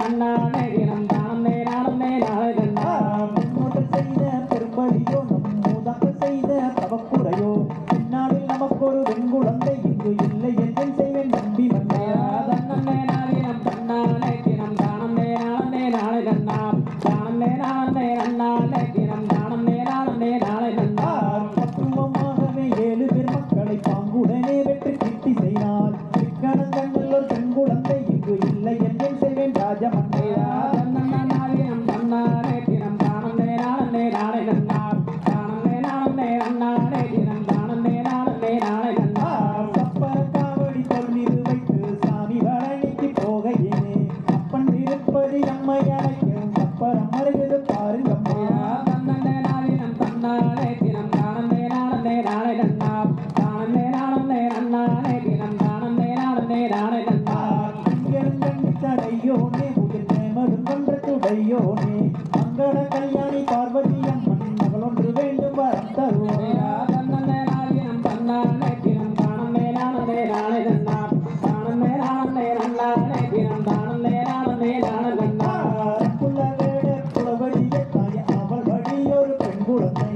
நன்னானே தினம் தானே நானே நாளை நன்னா முன்னோர்கள் செய்த பெரும்படியோ நம் மூதாக்கள் செய்த தவக்குறையோ பின்னாளில் நமக்கொரு வெண்குழந்தை இங்கு இல்லை என்றும் செய்வேன் நம்பி மன்னையா தன்னே நாதினம் தன்னானே தினம் தானே நானே நாளை நன்னா தானே நானே நன்னானே தினம் தானே நானே நாளை நன்னா பக்குவமாகவே 7 பேர் மக்களை பாங்குடனே வெற்றி கிட்டி செய்தால் சிக்கனங்கள் ஒரு பெண்குழந்தை இங்கு இல்லை என்றும் செய்வேன் ராஜமன்னையா தன்னே நாதினம் தன்னானே தினம் தானே நானே நாளை நன்னா தானே நானே நன்னானே தினம் தானே நானே நாளை நன்னா சப்பர காவடி தொல்லிது வைத்து சாமி வழனிக்கு போகையினே அப்பன் திருப்பதி நம்மை அழைக்கும் சப்பரம் மருகுது பாருங்கம்மையா தன்னே நாதினம் தன்னானே தினம் தானே நானே நாளை நன்னா தானே நானே நன்னானே தினம் தானே நானே நாளை நன்னா தடையோனே உயிர் தேமடும் கொன்ற துடையோனே மங்கள கல்யாணி பார்வதி அம்மன் மகள் ஒன்று வேண்டும் வரம் தருவோனே தன்னே நாதினம் தன்னானே தினம் தானே நானே நாளை நன்னா தானே நானே நன்னானே தினம் தானே நானே நாளை நன்னா புலவேட புலவடிய தாய அவள் வழியொரு பெண் குழந்தை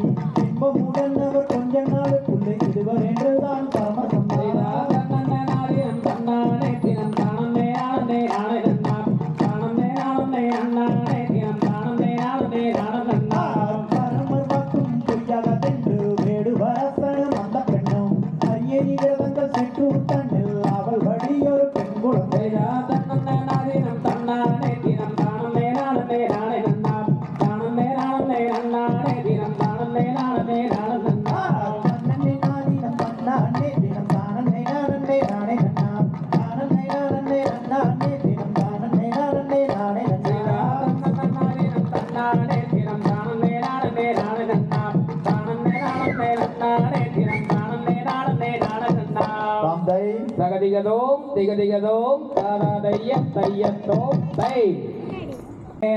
இன்பமுடன் அவர் கொஞ்ச நாளுக்குள்ளே இருவர் என்றுதான் பரமசம்மையா தன்னே நாதினம் தன்னானே தினம் தானே நானே நாளை நன்னா தானே நானே நன்னானே தினம் தானே நானே நாளை நன்னா பரமர் வாக்கும் பொய்யாகதென்று வேடு வரசனம் அந்த பெண்ணும் அரியணி விரதங்கள் சென்று தன்னில் அவள் வழியொரு பெண் குழந்தை தன்னே நாதினம் தன்னானே தினம் தானே நானே நாளை நன்னா தானே நானே நன்னானே தினம் தானே நானே நாளை நன்னா தன்னே நாதினம் தன்னானே தினம் தானே நானே நானே நன்னா தானே நானே நன்னானே தினம் தானே நானே நானே நன்னா தன்னானே தினம் தானே நானே நாளை நன்னா தானே நானே நன்னானே தினம் தானே நானே நாளை நன்னா தந்தை சகதிகதோம் திகதிகதோம் தாராதைய தையத்தோம் தை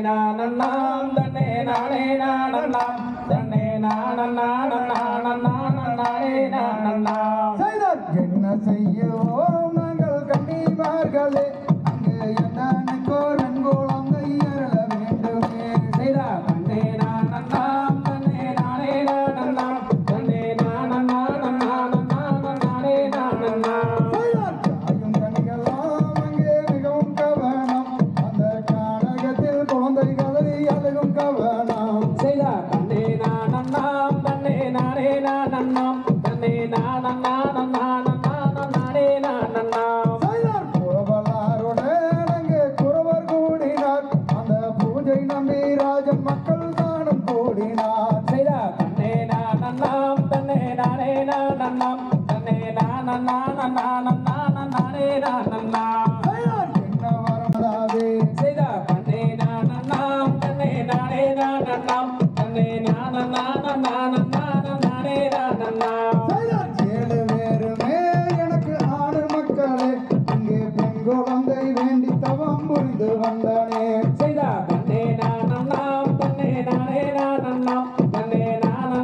நானண்ணாம் தன்னே நானே நானண்ணாம் தன்னே நானே நானண்ணாம் என்ன செய்யோம் நாங்கள் கண்ணிமார்களே அங்கே என்னோ ரங்கோளந்தை அருள வேண்டுமே செய்தா தன்னே நானண்ணாம் தன்னே நானே நானண்ணாம் தன்னே நானே நானண்ணாம் தாயும் கனிகளாம் அங்கே மிகவும் கவனம் அந்த கானகத்தில் குழந்தைகளை அழகும் கவனம் செய்தா தன்னே நானண்ணாம் தன்னே நானே நானண்ணாம் தன்னே நானே நானண்ணாம் குறவலாருடன் அங்கே குறவர் கூடினார் அந்த பூஜை நம்பி ராஜன் மக்கள் தானும் கூடினார் செய்தா தன்னே நானண்ணாம் தன்னே நானே நானண்ணாம் தன்னே நானே நானண்ணாம் என்ன வரமதாவே செய்தா தன்னே நானண்ணாம் தன்னே நானே நானண்ணாம் தன்னே நானே நானண்ணாம் 7 பேருமே எனக்கு ஆடு மக்களே இங்கே பெண் குழந்தை வேண்டி தவம் புரிந்து வந்தனே செய்தா தன்னே நானண்ணாம் தன்னே நானே நானண்ணாம் தன்னே நானே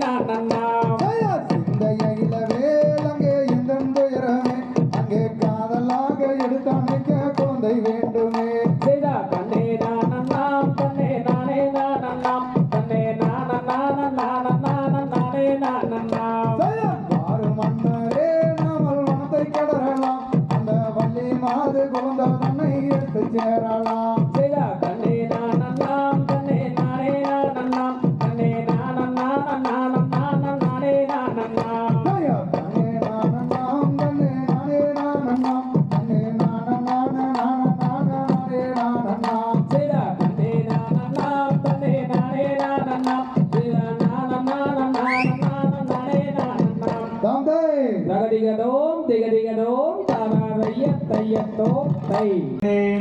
நானண்ணாம் சிந்தையிலவே அங்கே எந்த துயரமே அங்கே காதலாக எடுத்தமைக்க குழந்தை வேண்டுமே செய்தா தன்னே நானண்ணாம் தன்னே நானே நானண்ணாம் தன்னே நானே நானண்ணாம் வாரு மன்னரே நாமல் வனத்தை கடறலாம் அந்த வள்ளி மாது குழந்தை தன்னை எடுத்து சேரலாம் செய்தா தன்னே நானண்ணாம் தன்னே நானே நானண்ணாம் தன்னே நானே நானண்ணாம் தன்னே நானண்ணாம் தன்னே நானே நானண்ணாம் தன்னே நானே நானண்ணாம் செய்தா தன்னே நானண்ணாம் தன்னே நானே நானண்ணாம் செய்தா நானே நானண்ணாம் தந்தை நகதிகதோம் திகதிகதோம் தாராதைய தையத்தோம் தை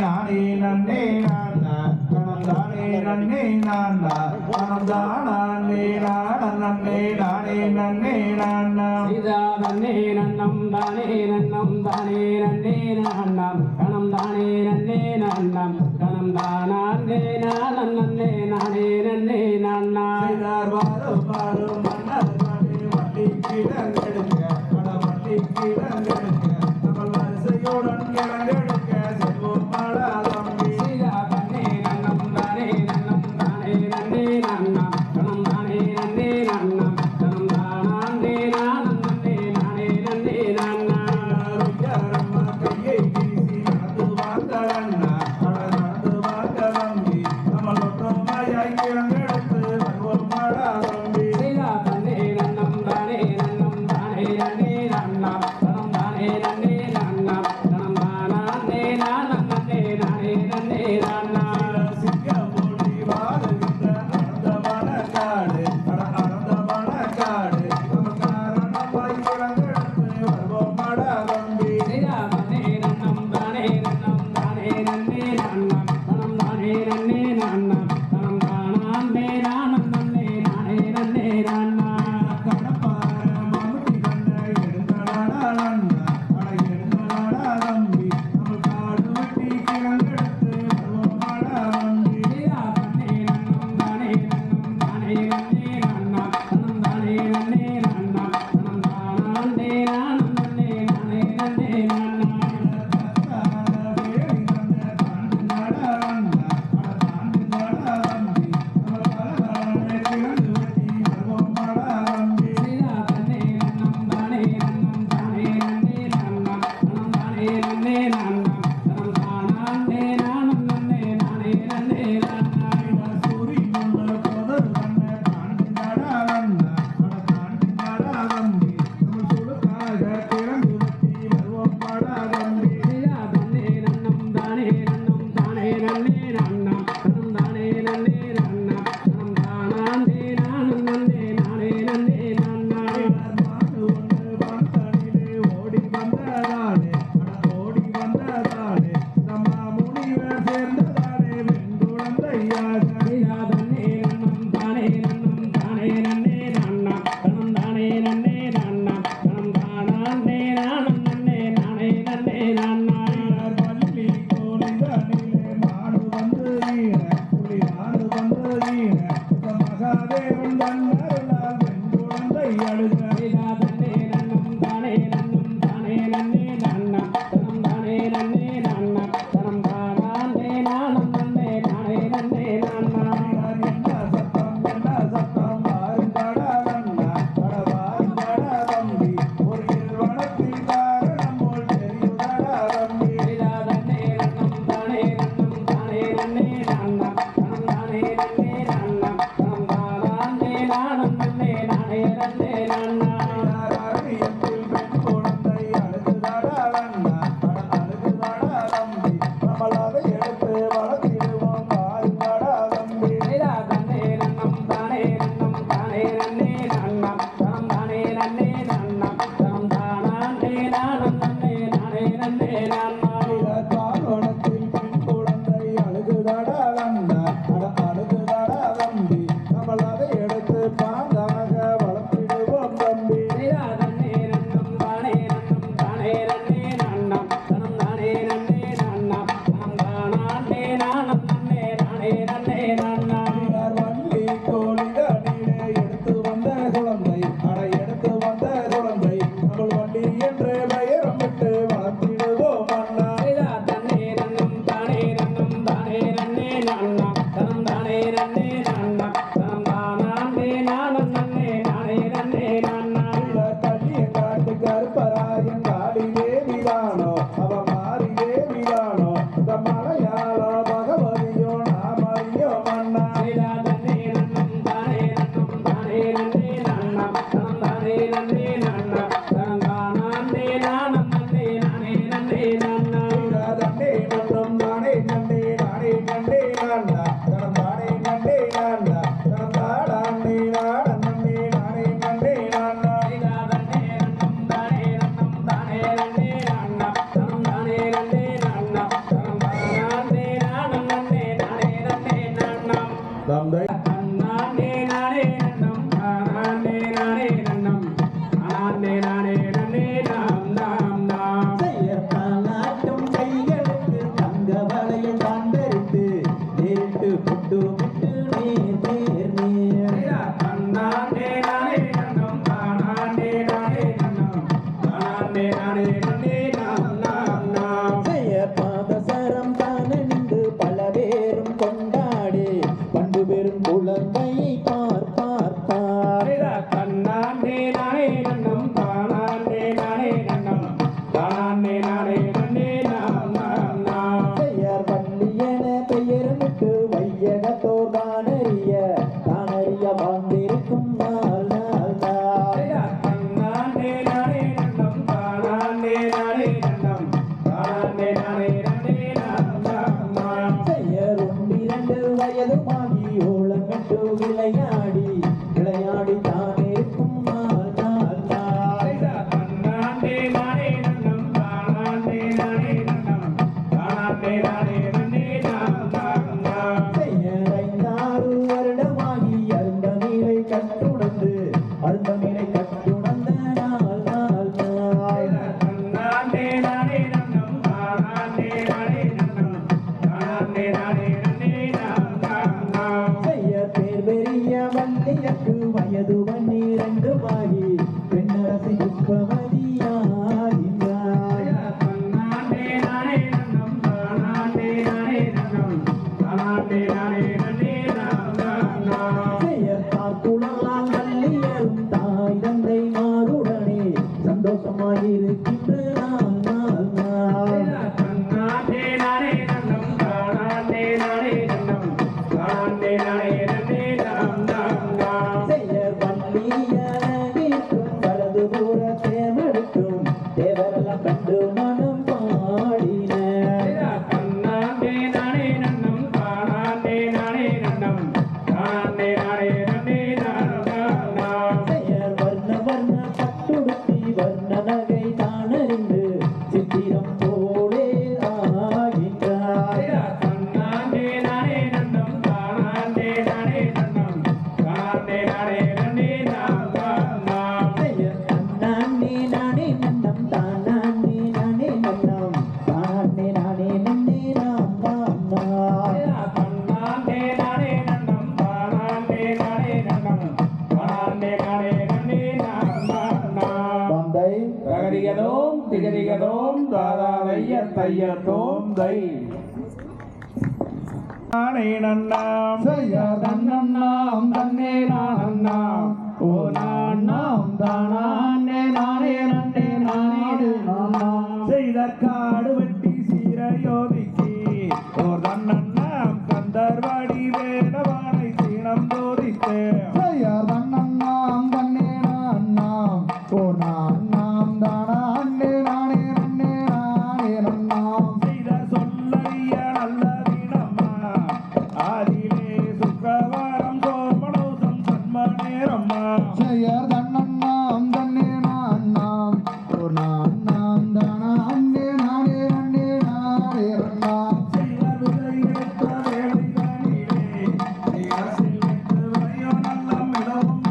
நானே நன்னே நானா கணம் தானே நன்னே நானா கணம் தானே நானே நன்னே நானா சீதா தன்னே நன்னம் தானே நன்னம் தானே நன்னே நான்னம் கணம் தானே நன்னே நான்னம் கணம் தானே நன்னே நானே நன்னே நான்னா செய்தார் வாரும் வாரும் மன்னர் வண்டி கிடங்கெடுக்க வண்டி கிடங்கெடுக்க நம்ம வரிசையுடன் கிடங்கெடுக்க செல்வோம் தையத்தோம் தை நானே நன்னாம் செய்ய தன்னண்ணாம் தன்னே நானண்ணாம் ஓ நாண்ணாம் தானே நானே நன்னே நானே நானாம் செய்த காடு வெட்டி சீரையோதிக்கு ஓர் தன்னண்ணாம் கந்தர்வாடி வேடவானை தீனம் தோதித்து செய்ய தன்னண்ணாம் தன்னே நானாம் ஓ நாண்ணாம் தானே நானே நன்னே நானே நன்னாம் செய்த சொல்லறிய நல்ல தினம்மா ஆதிலே சுக்கவாரம் சோமனோசம் சன்ம நேரம்மா செய்ய தன்னண்ணாம் தன்னே நானாம் ஓ நாண்ணாம் தானே நானே நன்னே நானே நன்னாம் செய்த விதை எடுத்த வேலைகளிலே நீரசில் விட்டு வரையோ நல்ல மிகவும்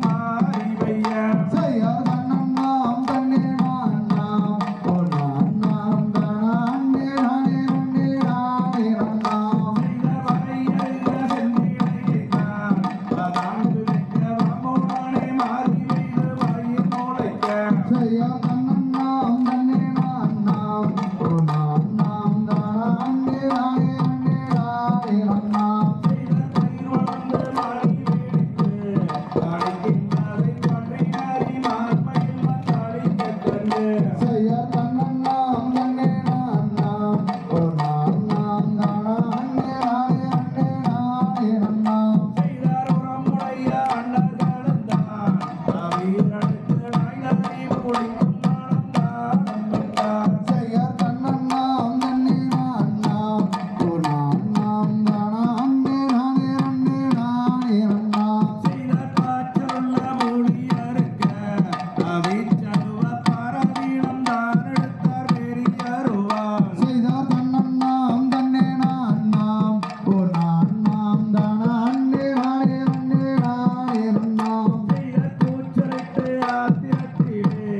மாறி வைய செய்ய தன்னண்ணாம் தன்னே நானாம் ஓ நாண்ணாம் தானே நானே நன்னே நானே நன்னாம் செய்த வரை அறிந்த செந்திலைத்தான் அதாண்டு வைக்க வாமோடானே மாறி வைத்து வாயில் நுழைக்க செய்ய தன்னண்ணாம் தன்னே நானாம் ஓ நாண்ணாம் தானே நானே நன்னே நானே நன்னாம் செய்த பயிர் வளர்ந்து மாறி வேடித்து அடைக்கின்றதை பன்றினாரி மார்மையில் மத்தாடிக்கக் கண்டு செய்ய தன்னண்ணாம் தன்னே நானாம் ஓ நாண்ணாம் தானே நானே நன்னே நானே நன்னாம் செய்தார் உரமுடைய அண்ணர்களுந்தான் வீரனுக்கு நாய்நகரி குடிக்கும் நாணம் தானம் என்றார் செய்ய தன்னண்ணாம் தன்னே நானாம் ஓ நாண்ணாம் தானே நானே நன்னே நானே நன்னாம் செய்த காற்றலுள்ள மொழியறுக்க வீச்சருவ பாரதீனம் தான் எடுத்தார் பெரியருவார் செய்த தன்னண்ணாம் தன்னே நானாம் ஓ நாண்ணாம் தானே நானே நன்னே நானே நன்னாம் செய்த கூச்சலிட்டு ஆத்திரத்திலே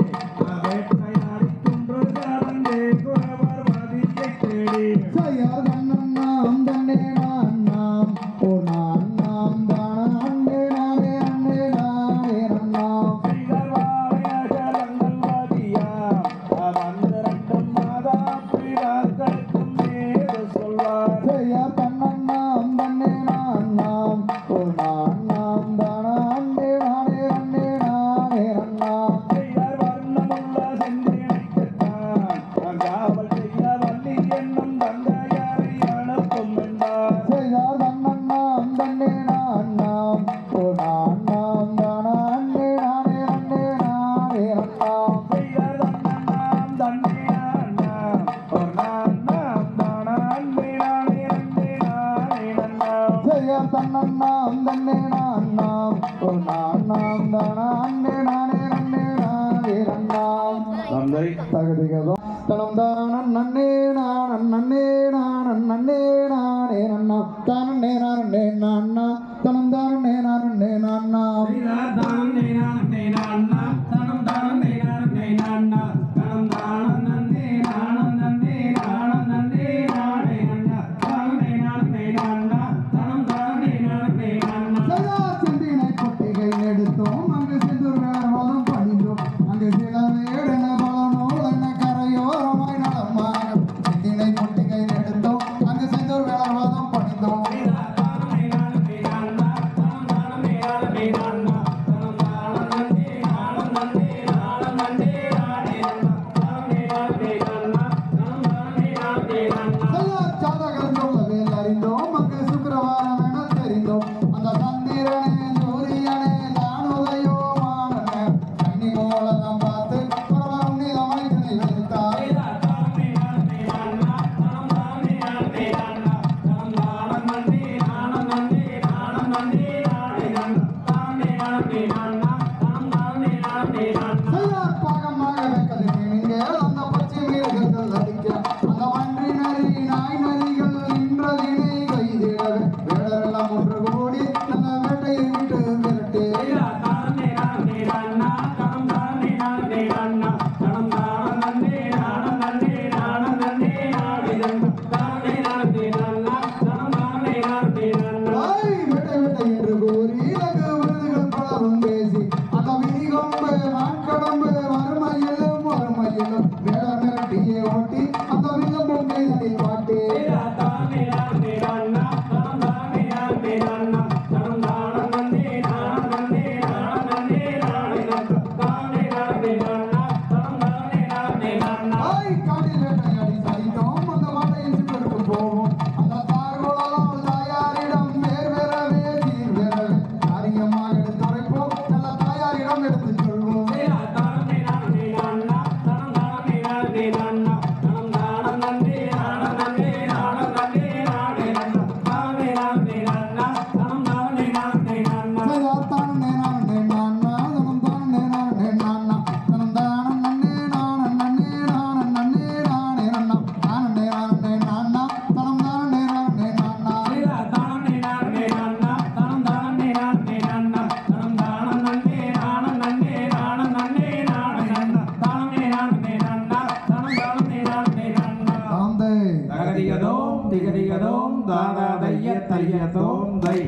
வேட்டையாடி துன்று கலந்தே குறவர் மதியைத் தேடி செய்ய தன்னண்ணாம் தன்னே நானாம் ஓ நாண்ணாம் தானே நானே நன்னே நானே நன்னாம் செய்தார் வாழையகலங்கள் மதியா வந்து ரெண்டும் மாதா பிடாக்களுக்கும் மேது சொல்வார் செய்ய தன்னண்ணாம் தன்னே நானாம் ஓ நாண்ணாம் தானே நானே நன்னே நானே நன்னாம் செய்தார் வர்ணமுள்ள செந்தினைக்குத்தான் காவல் செய்ய வள்ளி என்னும் தந்தையாரை அனுப்பும் என்றார் செய்த தன்னண்ணாம் தன்னே நானாம் ஓ நாண்ணாம் தானே நானே நன்னே நானே நன்னாம் செய்தார் தன்னண்ணாம் தன்னே நானாம் ஒரு நானாம் தானே நானே நன்னே நானே நன்னாம் செய்ய தன்னண்ணாம் தன்னே நானாம் ஓ நாண்ணாம் தானே நானே நன்னே நானே நன்னாம் தந்தை தகதிகதோ தனம் தானன் நன்னே நானன் நன்னே நானன் நன்னே நானே நன்னா தானே நானே நான்னா தனம் தானே நானே நான்னா செய்தார் தானம் நே நான்னா தனம் தானம் நே நான்னா தனம் தானம் நன்னே நானம் நன்னே நானம் நன்னே நானே நன்னா தானம் நே நான்னா தனம் தானம் நே நான்னா திகதிகதோம் தாதா தைய தைய தோம் தை